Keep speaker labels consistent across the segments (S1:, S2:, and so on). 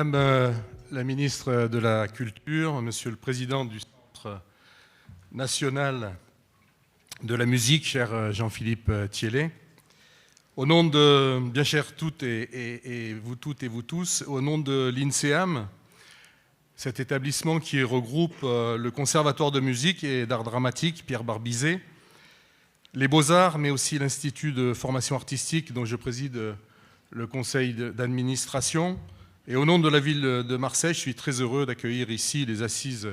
S1: Madame la ministre de la Culture, Monsieur le Président du Centre national de la musique, cher Jean-Philippe Thiellet, au nom de, bien chères toutes et vous toutes et vous tous, au nom de l'INSEAM, cet établissement qui regroupe le Conservatoire de musique et d'art dramatique Pierre Barbizet, les Beaux-Arts, mais aussi l'Institut de formation artistique dont je préside le conseil d'administration. Et au nom de la ville de Marseille, je suis très heureux d'accueillir ici les assises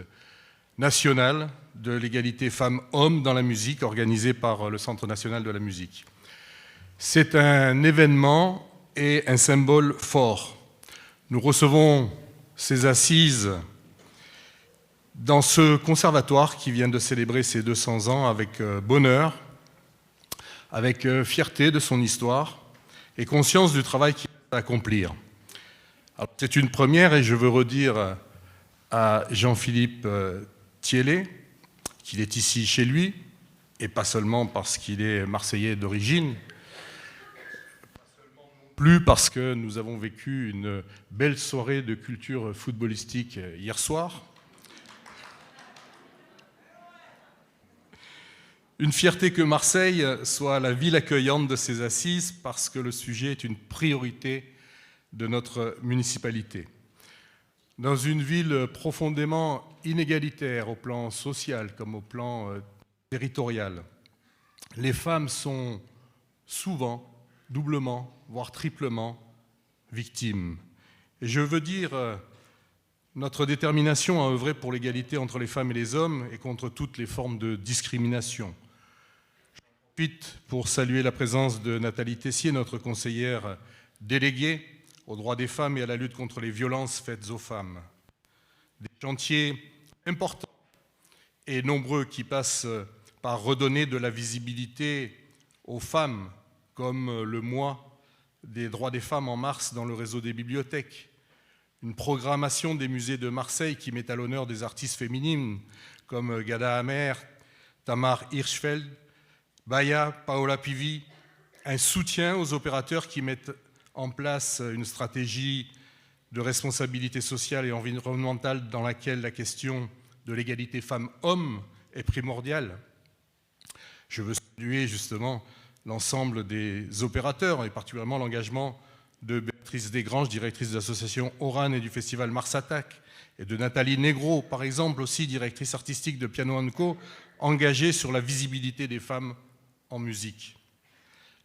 S1: nationales de l'égalité femmes-hommes dans la musique organisées par le Centre national de la musique. C'est un événement et un symbole fort. Nous recevons ces assises dans ce conservatoire qui vient de célébrer ses 200 ans avec bonheur, avec fierté de son histoire et conscience du travail qu'il a à accomplir. C'est une première et je veux redire à Jean-Philippe Thiellet qu'il est ici chez lui, et pas seulement parce qu'il est marseillais d'origine, plus parce que nous avons vécu une belle soirée de culture footballistique hier soir. Une fierté que Marseille soit la ville accueillante de ces assises parce que le sujet est une priorité de notre municipalité. Dans une ville profondément inégalitaire au plan social comme au plan territorial, les femmes sont souvent, doublement, voire triplement victimes. Et je veux dire notre détermination à œuvrer pour l'égalité entre les femmes et les hommes et contre toutes les formes de discrimination. J'en profite pour saluer la présence de Nathalie Tessier, notre conseillère déléguée aux droits des femmes et à la lutte contre les violences faites aux femmes. Des chantiers importants et nombreux qui passent par redonner de la visibilité aux femmes, comme le mois des droits des femmes en mars dans le réseau des bibliothèques, une programmation des musées de Marseille qui met à l'honneur des artistes féminines comme Ghada Amer, Tamar Hirschfeld, Baya, Paola Pivi, un soutien aux opérateurs qui mettent en place une stratégie de responsabilité sociale et environnementale dans laquelle la question de l'égalité femmes-hommes est primordiale. Je veux saluer justement l'ensemble des opérateurs et particulièrement l'engagement de Béatrice Desgranges, directrice de l'association Oran et du festival Mars Attack, et de Nathalie Negro, par exemple, aussi directrice artistique de Piano & Co, engagée sur la visibilité des femmes en musique.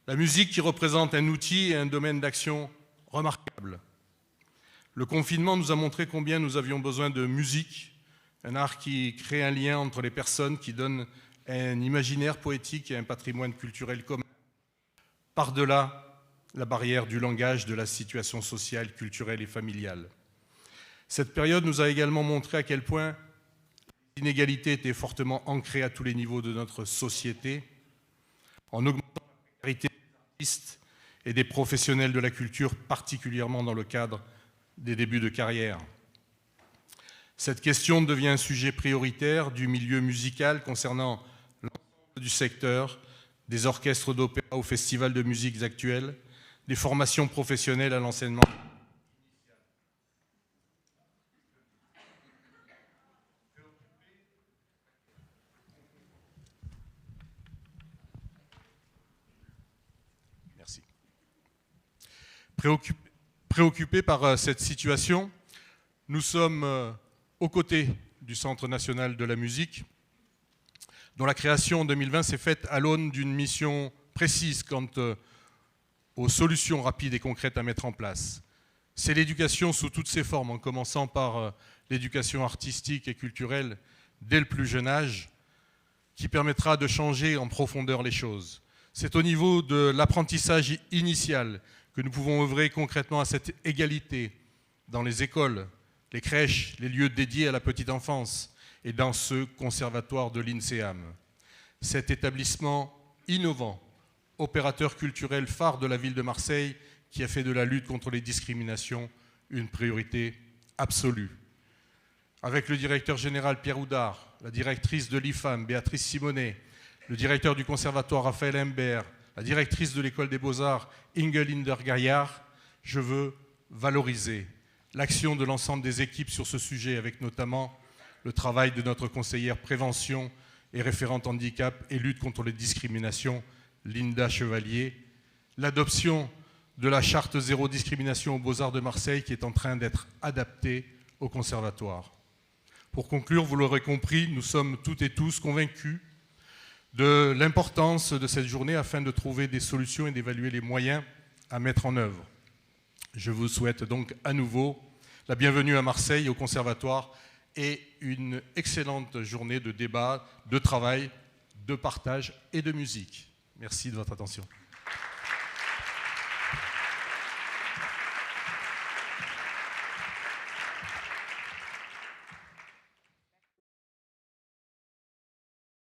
S1: La musique qui représente un outil et un domaine d'action remarquable. Le confinement nous a montré combien nous avions besoin de musique, un art qui crée un lien entre les personnes, qui donne un imaginaire poétique et un patrimoine culturel commun, par-delà la barrière du langage, de la situation sociale, culturelle et familiale. Cette période nous a également montré à quel point l'inégalité était fortement ancrée à tous les niveaux de notre société, en augmentant la précarité des artistes et des professionnels de la culture, particulièrement dans le cadre des débuts de carrière. Cette question devient un sujet prioritaire du milieu musical concernant l'ensemble du secteur, des orchestres d'opéra au festival de musiques actuelles, des formations professionnelles à l'enseignement. Merci. Préoccupés par cette situation, nous sommes aux côtés du Centre national de la musique, dont la création en 2020 s'est faite à l'aune d'une mission précise quant aux solutions rapides et concrètes à mettre en place. C'est l'éducation sous toutes ses formes, en commençant par l'éducation artistique et culturelle dès le plus jeune âge, qui permettra de changer en profondeur les choses. C'est au niveau de l'apprentissage initial que nous pouvons œuvrer concrètement à cette égalité dans les écoles, les crèches, les lieux dédiés à la petite enfance et dans ce conservatoire de l'INSEAM. Cet établissement innovant, opérateur culturel phare de la ville de Marseille, qui a fait de la lutte contre les discriminations une priorité absolue. Avec le directeur général Pierre Houdard, la directrice de l'IFAM, Béatrice Simonet, le directeur du conservatoire Raphaël Imbert, la directrice de l'école des beaux-arts Inge Linder-Gaillard, je veux valoriser l'action de l'ensemble des équipes sur ce sujet, avec notamment le travail de notre conseillère prévention et référente handicap et lutte contre les discriminations, Linda Chevalier, l'adoption de la charte zéro discrimination aux Beaux-Arts de Marseille qui est en train d'être adaptée au conservatoire. Pour conclure, vous l'aurez compris, nous sommes toutes et tous convaincus de l'importance de cette journée afin de trouver des solutions et d'évaluer les moyens à mettre en œuvre. Je vous souhaite donc à nouveau la bienvenue à Marseille, au conservatoire, et une excellente journée de débat, de travail, de partage et de musique. Merci de votre attention.